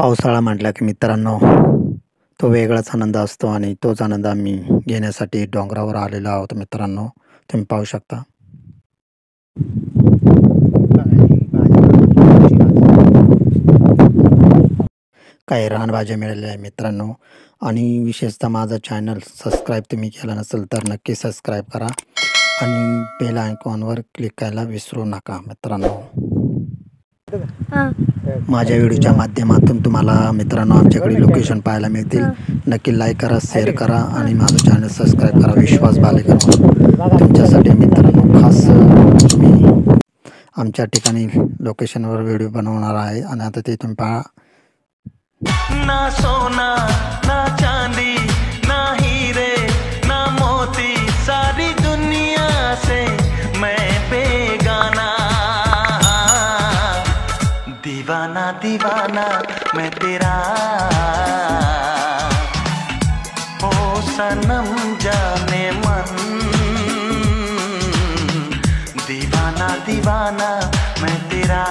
पावसाळा म्हटला की मित्रांनो, तो वेगळाच आनंद असतो आणि तोच आनंद आम्ही घेण्यासाठी डोंगरावर आलेलो आहोत मित्रांनो. तुम्ही पाहू शकता. काही रानभाज्या मिळालेल्या आहे मित्रांनो. आणि विशेषतः माझा चॅनल सबस्क्राईब तुम्ही केला नसेल तर नक्की सबस्क्राईब करा आणि बेल आयकॉनवर क्लिक करायला विसरू नका मित्रांनो. माझ्या व्हिडिओच्या माध्यमातून तुम्हाला मित्रांनो आमच्याकडे लोकेशन पाहायला मिळतील. नक्की लाईक करा, शेअर करा आणि माझं चॅनल सबस्क्राईब करा. विश्वास बालेकर तुमच्यासाठी मित्रांनो खास मी आमच्या ठिकाणी लोकेशनवर व्हिडिओ बनवणार आहे आणि आता ते तुम्ही पहा. ना सोना ना चांदी ना हीरे ना मोती, सारी दुनिया से मैं बेगाना, दीवाना दीवाना मैं तेरा, ओ सनम जाने मन, दीवाना दीवाना मैं तेरा.